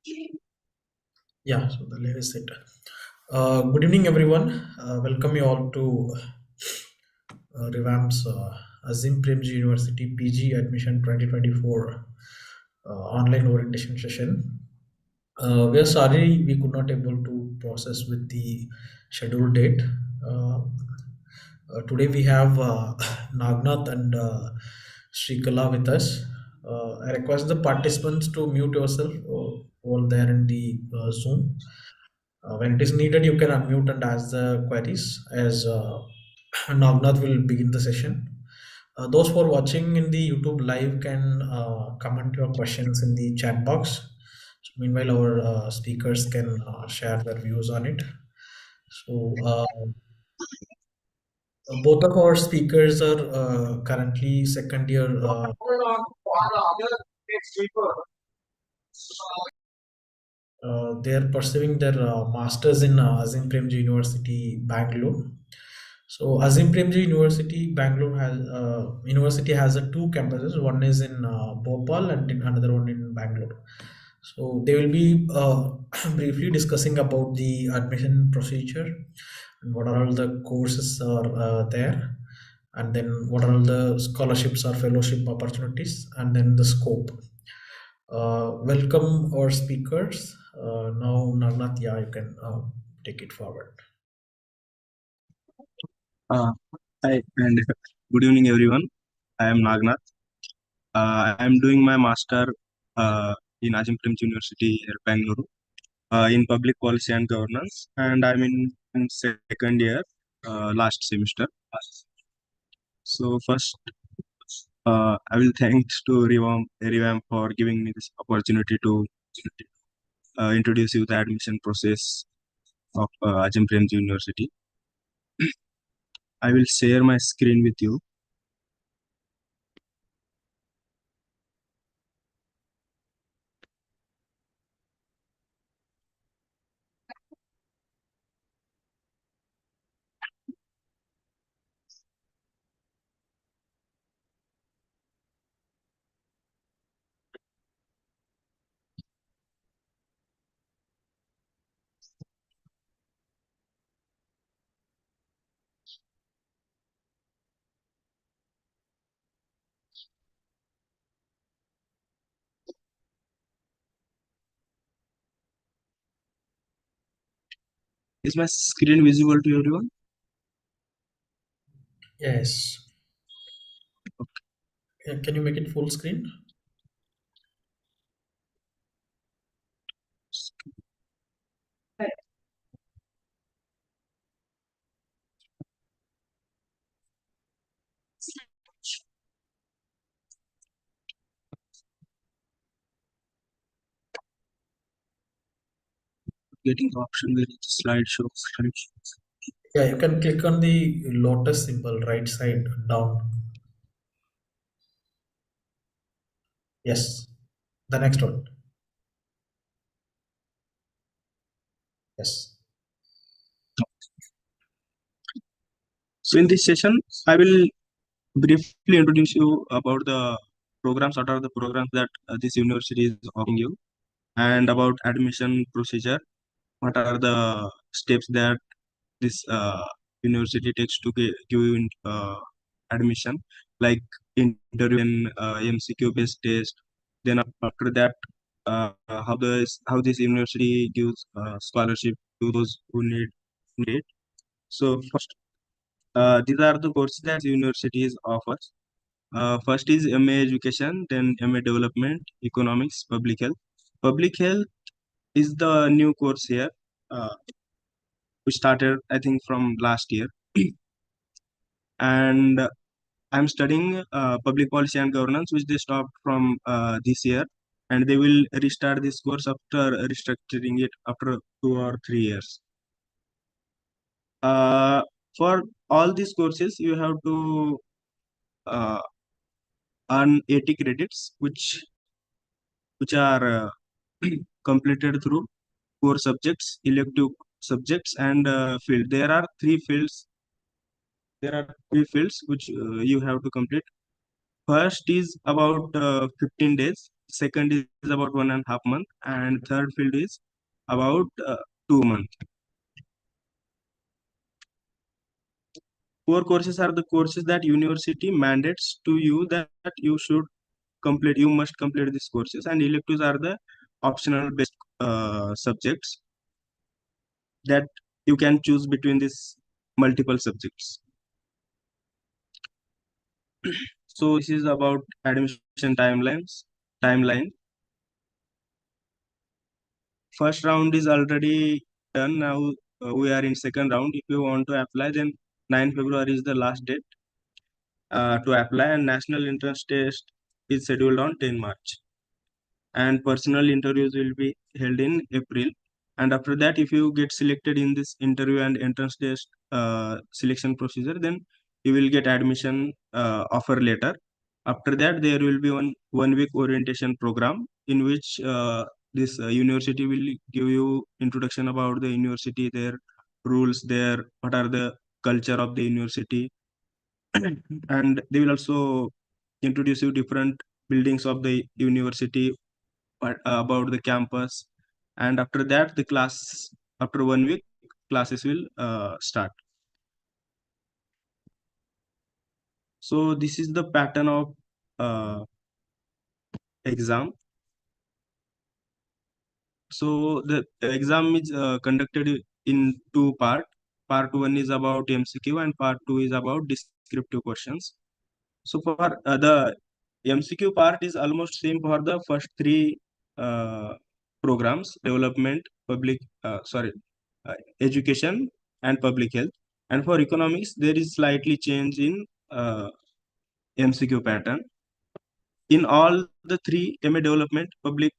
Yeah, so the level set. Good evening, everyone. Welcome you all to Revamp's Azim Premji University PG Admission 2024 online orientation session. We are sorry we could not able to process with the scheduled date. Uh, Today we have Nagnath and Srikala with us. I request the participants to mute yourself all there in the Zoom. When it is needed, you can unmute and ask the queries as Nagnath will begin the session. Those who are watching in the YouTube live can comment your questions in the chat box. So meanwhile, our speakers can share their views on it. So both of our speakers are currently second year. They are pursuing their masters in Azim Premji University, Bangalore. So Azim Premji University, Bangalore has two campuses. One is in Bhopal and another one in Bangalore. So they will be briefly discussing about the admission procedure and what are all the courses are there, and then what are all the scholarships or fellowship opportunities, and then the scope. Welcome our speakers. Now, Nagnath, yeah, you can take it forward. Uh, Hi and good evening, everyone. I am Nagnath. I am doing my master in Azim Premji University, Bangalore, in public policy and governance, and I'm in second year, last semester. So first, I will thanks to Revamp for giving me this opportunity to introduce you the admission process of Azim Premji University. I will share my screen with you. Is my screen visible to everyone? Yes. Can you make it full screen? Getting the option where it's slideshow. Yeah, you can click on the lotus symbol right side down. Yes. The next one. Yes. So in this session, I will briefly introduce you about the programs, what are the programs that this university is offering you, and about admission procedure, what are the steps that this university takes to give you admission, like interview and MCQ based test. Then after that, how this university gives scholarship to those who need it. So first, these are the courses that universities offers. First is MA Education, then MA Development, Economics, Public Health. Public Health is the new course here, which started I think from last year, and I'm studying Public Policy and Governance, which they stopped from this year, and they will restart this course after restructuring it after 2 or 3 years. Uh, for all these courses, you have to uh, earn 80 credits, which are completed through core subjects, elective subjects, and field. There are three fields. There are three fields which you have to complete. First is about 15 days. second is about 1.5 month, and third field is about 2 months. Core courses are the courses that university mandates to you that you should complete. You must complete these courses, and electives are the optional based subjects that you can choose between these multiple subjects. So this is about admission timeline. First round is already done. Now we are in second round. If you want to apply, then 9 February is the last date to apply, and national entrance test is scheduled on 10 March. And personal interviews will be held in April. And after that, if you get selected in this interview and entrance test selection procedure, then you will get admission offer letter. After that, there will be one week orientation program in which this university will give you introduction about the university, their rules, their what are the culture of the university, and they will also introduce you different buildings of the university, about the campus. And after that, the class, after 1 week, classes will start. So this is the pattern of uh, exam. So the exam is conducted in two part. Part one is about MCQ and part two is about descriptive questions. So for the MCQ part is almost same for the first three uh, programs: development, education, and public health. And for economics, there is slightly change in MCQ pattern. In all the three, MA development, public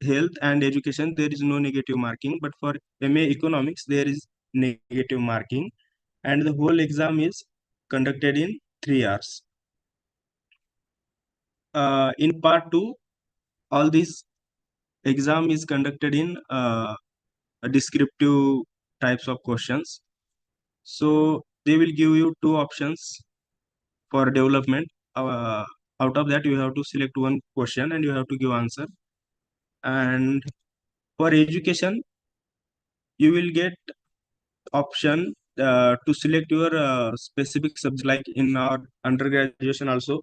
health, and education, there is no negative marking. But for MA economics, there is negative marking, and the whole exam is conducted in 3 hours. In part two, all this exam is conducted in descriptive types of questions. So they will give you two options for development. Uh, Out of that, you have to select one question and you have to give answer. And for education, you will get option to select your specific subject. Like in our undergraduation, also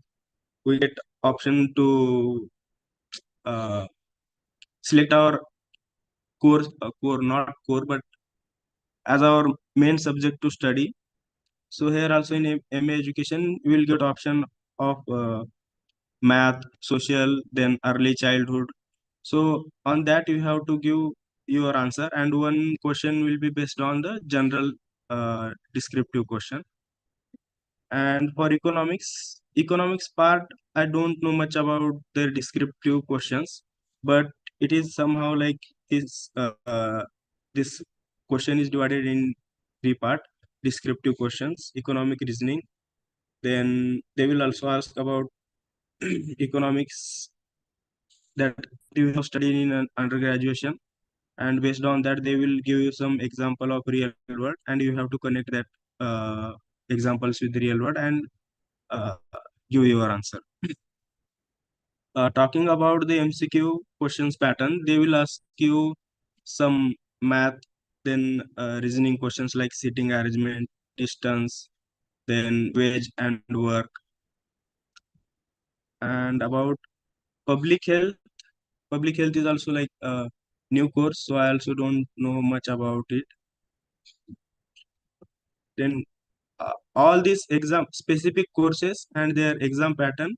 we get option to uh, select our not core, but as our main subject to study. So here also in MA education, you will get option of math, social, then early childhood. So on that you have to give your answer, and one question will be based on the general descriptive question. And for economics part, I don't know much about their descriptive questions, but it is somehow like this question is divided in three part: descriptive questions, economic reasoning. Then they will also ask about economics that you have studied in an undergraduation, and based on that they will give you some example of real world, and you have to connect that examples with real world and uh, give your answer. Talking about the MCQ questions pattern, they will ask you some math, then reasoning questions like seating arrangement, distance, then wage and work. And about public health, public health is also like a new course, so I also don't know much about it. Then all these exam specific courses and their exam pattern,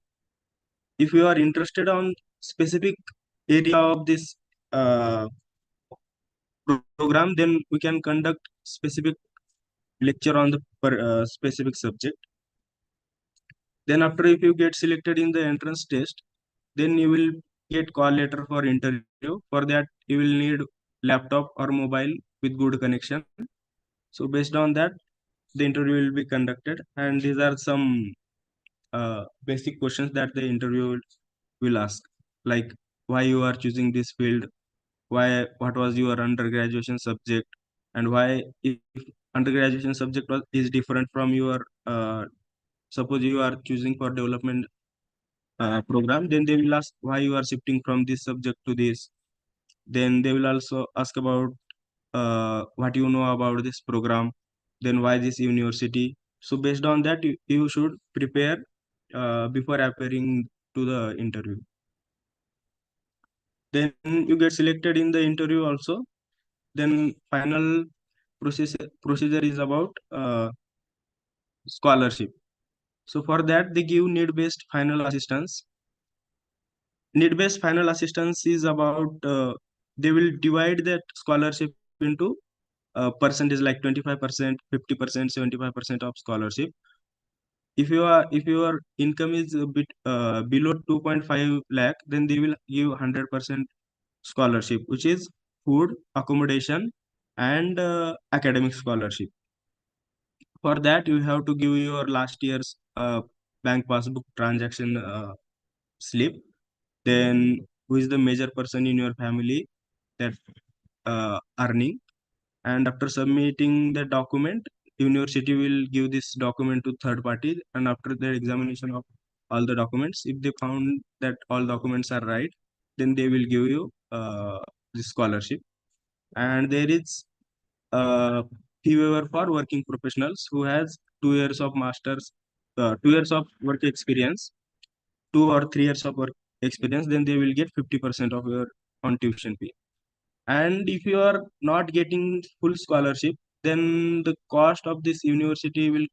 if you are interested on specific area of this uh, program, then we can conduct specific lecture on the specific subject. Then after, if you get selected in the entrance test, then you will get call letter for interview. For that you will need laptop or mobile with good connection. So based on that, the interview will be conducted, and these are some basic questions that the interview will ask, like why you are choosing this field, why, what was your undergraduation subject, and why, if undergraduation subject is different from your suppose you are choosing for development, program. Then they will ask why you are shifting from this subject to this. Then they will also ask about what you know about this program, then why this university. So based on that, you should prepare before appearing to the interview. Then you get selected in the interview also. Then final procedure is about scholarship. So for that, they give need-based final assistance. Need-based final assistance is about they will divide that scholarship into percentage like 25%, 50%, 75% of scholarship. If your income is a bit below 2.5 lakh, then they will give 100% scholarship, which is food, accommodation, and academic scholarship. For that, you have to give your last year's bank passbook transaction slip. Then, who is the major person in your family that earning? And after submitting the document, university will give this document to third party. And after the examination of all the documents, if they found that all documents are right, then they will give you the scholarship. And there is fee waiver for working professionals who has 2 years of masters, 2 years of work experience, 2 or 3 years of work experience. Then they will get 50% of your on tuition fee. And if you are not getting full scholarship, then the cost of this university will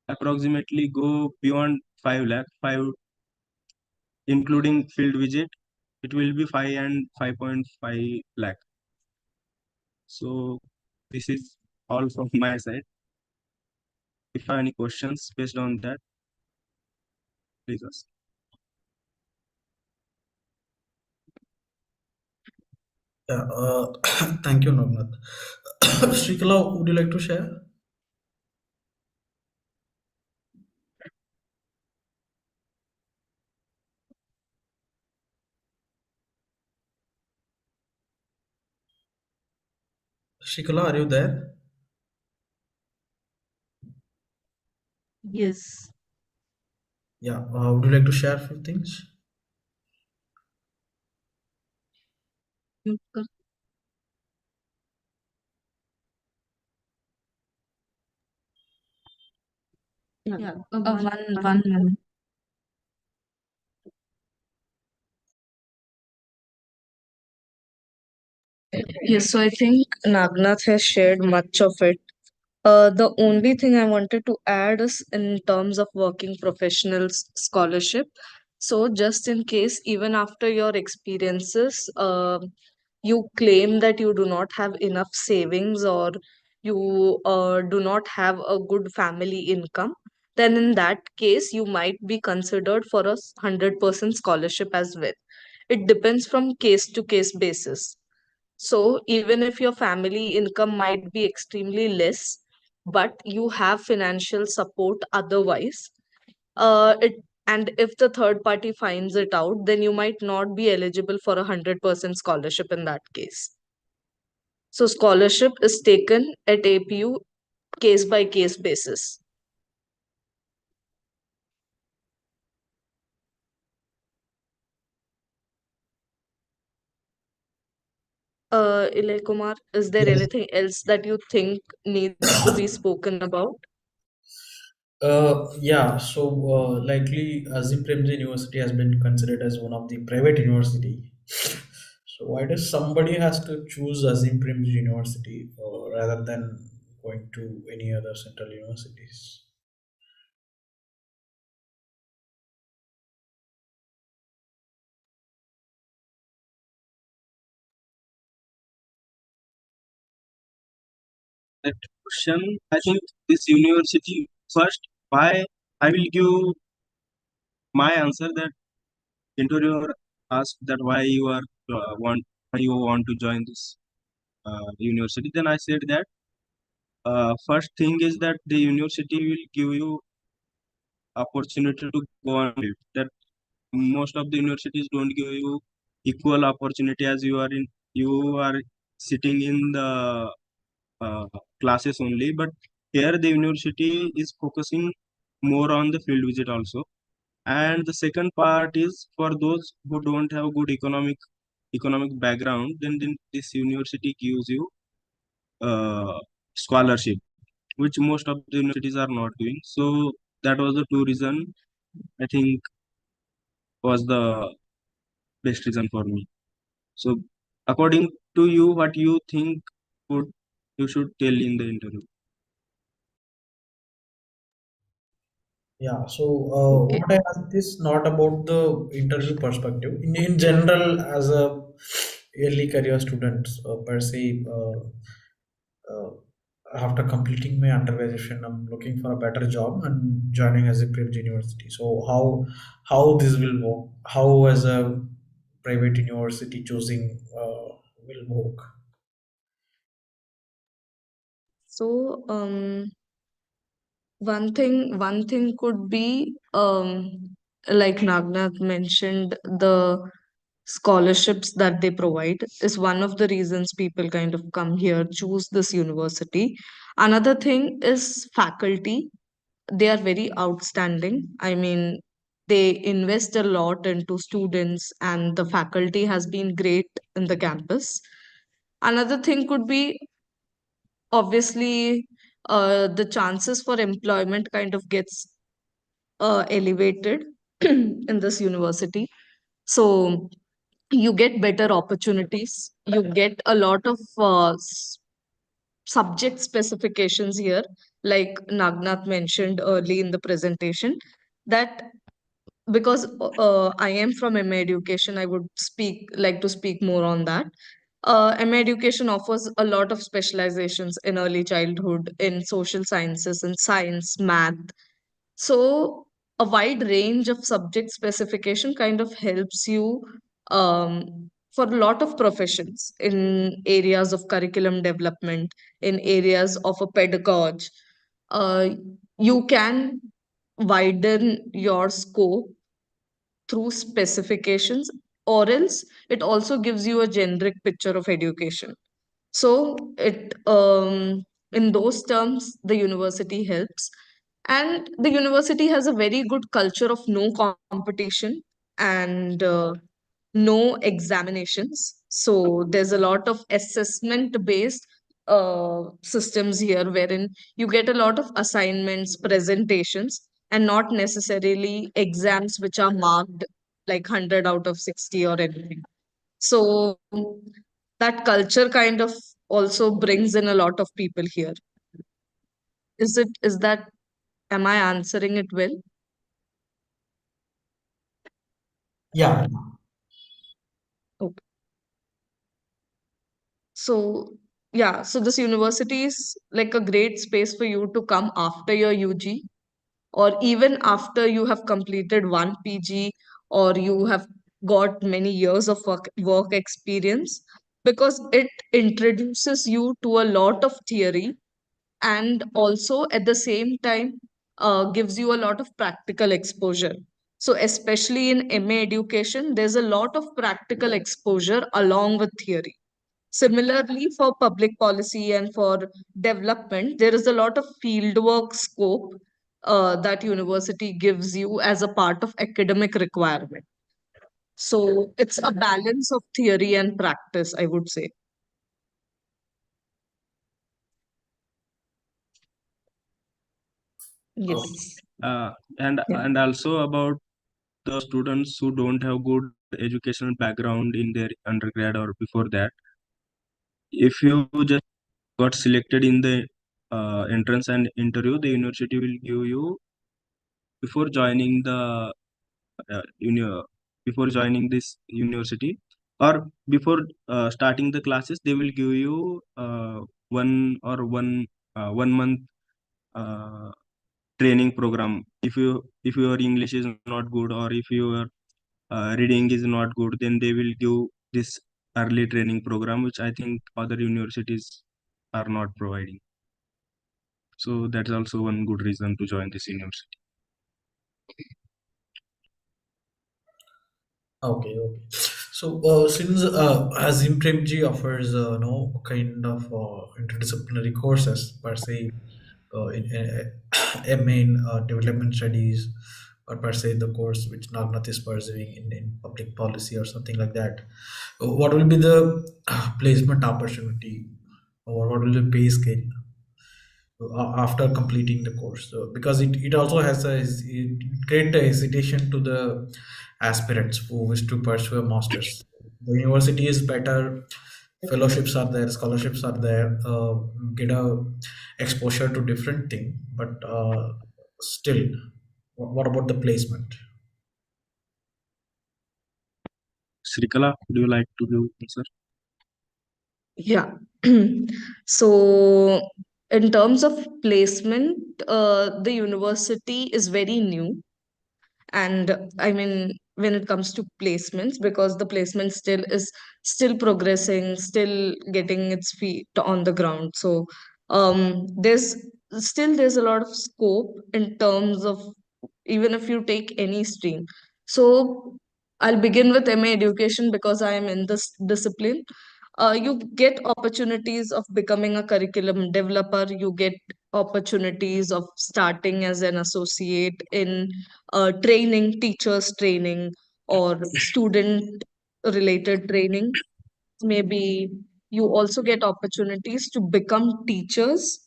approximately go beyond 5 lakh, 5 including field visit. It will be 5 and 5.5 lakh. So this is all from my side. If you have any questions based on that, please ask. Yeah, thank you, Navnath. Srikala, would you like to share? Srikala, are you there? Yes. Yeah, would you like to share a few things? Mute कर- Yeah, one minute. Yes, so I think Nagnath has shared much of it. The only thing I wanted to add is in terms of working professionals scholarship. So just in case, even after your experiences, you claim that you do not have enough savings or you do not have a good family income, then in that case, you might be considered for a 100% scholarship as well. It depends from case to case basis. So even if your family income might be extremely less, but you have financial support otherwise, it and if the third party finds it out, then you might not be eligible for a 100% scholarship in that case. So scholarship is taken at APU case by case basis. Ilay Kumar, is there Yes. anything else that you think needs to be spoken about? Yeah, so likely Azim Premji University has been considered as one of the private university. So why does somebody has to choose Azim Premji University rather than going to any other central universities? That question, I think this university first, why I will give my answer that interviewer asked that why you want to join this university. Then I said that first thing is that the university will give you opportunity to go on it. That most of the universities don't give you equal opportunity as you are sitting in the uh, classes only. But here the university is focusing more on the field visit also. And the second part is for those who don't have good economic background, then this university gives you scholarship, which most of the universities are not doing. So that was the two reason I think was the best reason for me. So according to you, what you think would you should tell in the interview? Yeah, so Okay. what I asked is not about the interview perspective. In general, as a early career student, per se, uh, after completing my undergraduation, I'm looking for a better job and joining as a private university. So how this will work? How as a private university choosing will work? So, one thing could be, like Nagnath mentioned, the scholarships that they provide is one of the reasons people kind of come here, choose this university. Another thing is faculty. They are very outstanding. I mean, they invest a lot into students, and the faculty has been great in the campus. Another thing could be, obviously, the chances for employment kind of gets elevated in this university. So you get better opportunities. You get a lot of subject specifications here, like Nagnath mentioned early in the presentation, that because I am from MA education, I would like to speak more on that. MA education offers a lot of specializations in early childhood, in social sciences, in science, math. So a wide range of subject specification kind of helps you for a lot of professions in areas of curriculum development, in areas of a pedagogue. Uh, you can widen your scope through specifications, or else it also gives you a generic picture of education. So it in those terms, the university helps, and the university has a very good culture of no competition and no examinations. So there's a lot of assessment based systems here, wherein you get a lot of assignments, presentations, and not necessarily exams which are marked like 100 out of 60 or anything. So that culture kind of also brings in a lot of people here. Is that, am I answering it well? Yeah. Okay. So yeah, so this university is like a great space for you to come after your UG, or even after you have completed one PG, or you have got many years of work experience, because it introduces you to a lot of theory, and also at the same time gives you a lot of practical exposure. So especially in MA education, there's a lot of practical exposure along with theory. Similarly, for public policy and for development, there is a lot of fieldwork scope that university gives you as a part of academic requirement. So it's a balance of theory and practice, I would say. Okay. Yes. Uh, and also about the students who don't have good educational background in their undergrad or before that, if you just got selected in the entrance and interview, the university will give you before joining the uh, uni- before joining this university, or before starting the classes, they will give you one month uh, training program. If your English is not good, or if your reading is not good, then they will give this early training program, which I think other universities are not providing. So that's also one good reason to join this university. Okay, okay. So, since Azim Premji offers no kind of interdisciplinary courses per se in MA in development studies or per se the course which Nagnath is pursuing in public policy or something like that, what will be the placement opportunity, or what will be the pay scale after completing the course? So, because it also has it create a hesitation to the aspirants who wish to pursue a master's. The university is better, fellowships are there, scholarships are there, get a exposure to different thing, but still, what about the placement? Srikala, would you like to give answer? Yeah. So, in terms of placement, the university is very new. And I mean, when it comes to placements, because the placement still progressing, still getting its feet on the ground. So, there's there's a lot of scope in terms of even if you take any stream. So, I'll begin with MA education because I am in this discipline. You get opportunities of becoming a curriculum developer. You get opportunities of starting as an associate in training, teachers training, or student related training. Maybe you also get opportunities to become teachers,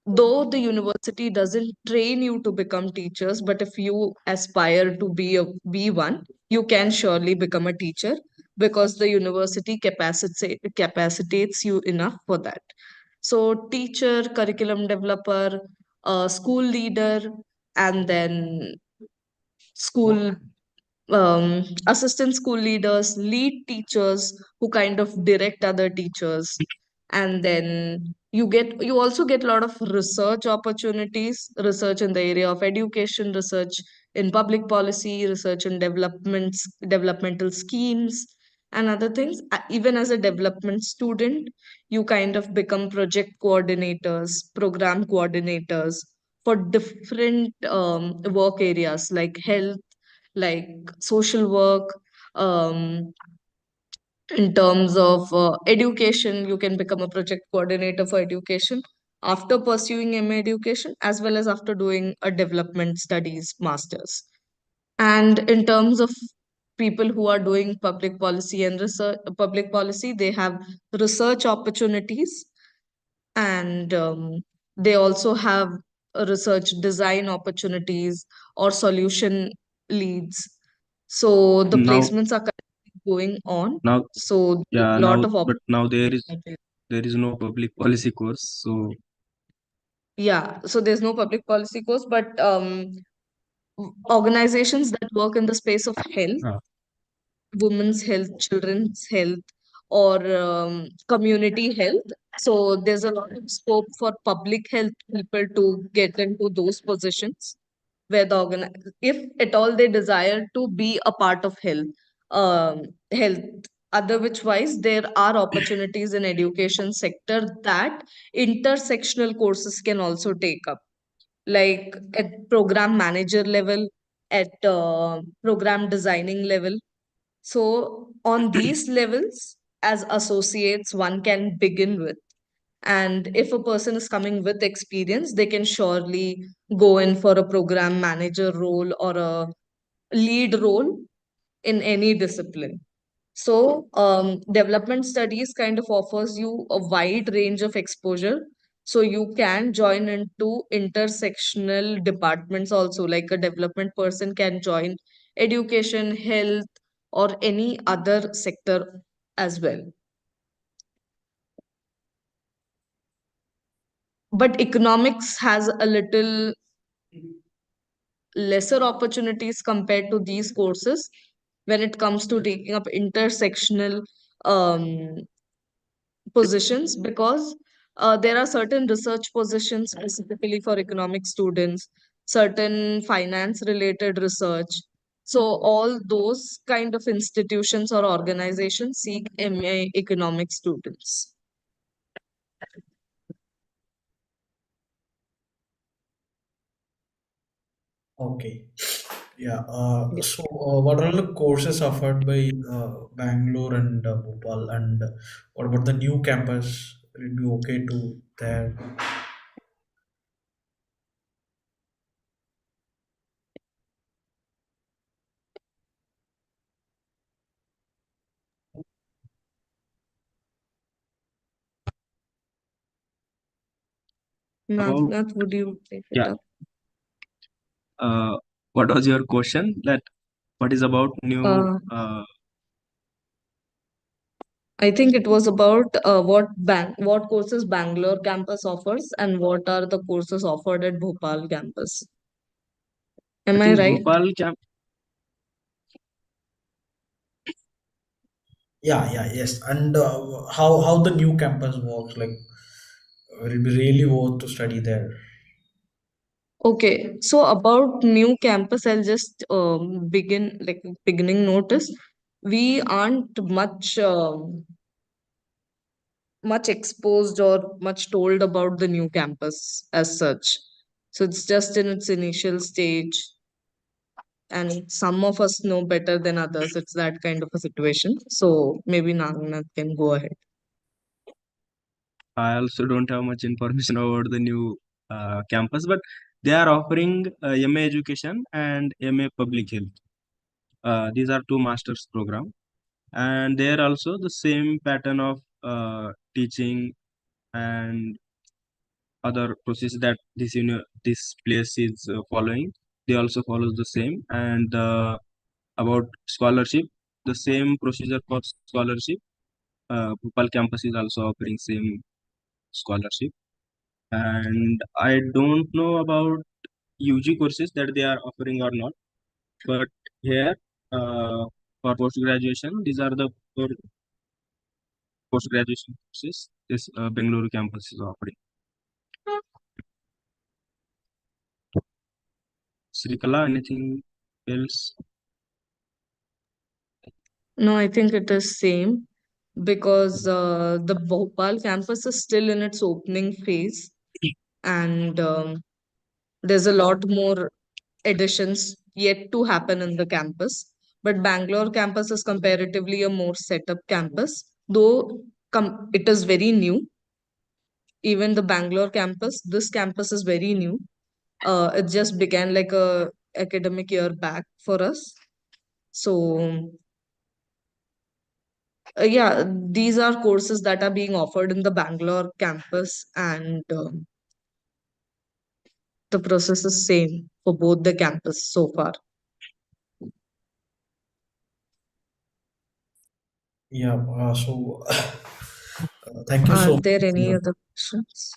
though the university doesn't train you to become teachers, but if you aspire to be one, you can surely become a teacher because the university capacitates you enough for that. So teacher, curriculum developer, school leader, and then school assistant school leaders, lead teachers who kind of direct other teachers, and then you also get a lot of research opportunities, research in the area of education, research in public policy, research in developmental schemes and other things. Even as a development student, you kind of become project coordinators, program coordinators for different work areas like health, like social work. um, in terms of education, you can become a project coordinator for education after pursuing MA education as well as after doing a development studies masters. And in terms of people who are doing public policy and research, public policy, they have research opportunities, and they also have research design opportunities or solution leads. So the Now, placements are currently going on. now, So there's yeah, a lot now, of but now opportunities. there is no public policy course. So, Yeah, so there's no public policy course, but organizations that work in the space of health, uh, women's health, children's health, or community health. So there's a lot of scope for public health people to get into those positions where if at all they desire to be a part of health. Other which wise, there are opportunities in education sector that intersectional courses can also take up, like at program manager level, at program designing level. So, on these levels, as associates, one can begin with. And if a person is coming with experience, they can surely go in for a program manager role or a lead role in any discipline. So, development studies kind of offers you a wide range of exposure. So, you can join into intersectional departments also, like a development person can join education, health, or any other sector as well. But economics has a little lesser opportunities compared to these courses when it comes to taking up intersectional um, positions, because there are certain research positions specifically for economic students, certain finance related research. So all those kind of institutions or organizations seek MA economic students. Okay. Yeah. Yeah. What are the courses offered by Bangalore and Bhopal, and what about the new campus? Will it be okay to there? About Nagnath, would you take it yeah, up? uh, what was your question? That what is about new Uh, I think it was about what courses Bangalore campus offers and what are the courses offered at Bhopal campus. I Am I think right? Bhopal camp. Yeah, yeah, yes. And how the new campus works, like will it be really worth to study there? Okay, so about new campus, I'll just beginning notice. We aren't much exposed or much told about the new campus as such. So it's just in its initial stage, and some of us know better than others. It's that kind of a situation. So maybe Nagnath can go ahead. I also don't have much information about the new campus, but they are offering MA Education and MA Public Health. These are two masters program, and they are also the same pattern of teaching and other process that this place is following. They also follows the same. And about scholarship, the same procedure for scholarship. Bhopal campus is also offering same scholarship. And I don't know about UG courses that they are offering or not, but here for post graduation, these are the four post graduation courses this Bengaluru campus is offering. Srikala, anything else? No, I think it is same because the Bhopal campus is still in its opening phase, and there's a lot more additions yet to happen in the campus. But Bangalore campus is comparatively a more set up campus, though it is very new. Even the Bangalore campus, this campus is very new. It just began like a academic year back for us. So yeah, these are courses that are being offered in the Bangalore campus, and the process is same for both the campus so far. Yeah, thank you Are so there much. any other questions?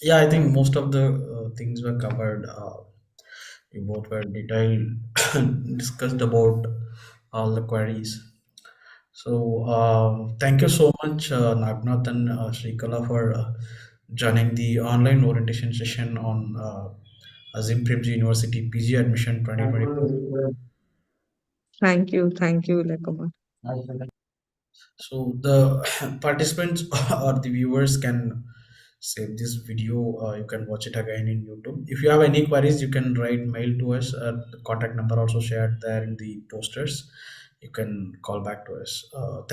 Yeah, I think most of the things were covered. We both were detailed, discussed about all the queries. So, thank you so much, Nagnath and Srikala, for joining the online orientation session on Azim Premji University PG admission 2024. Thank you, Lekumar. So, the participants or the viewers can save this video. You can watch it again in YouTube. If you have any queries, you can write mail to us. The contact number also shared there in the posters. You can call back to us.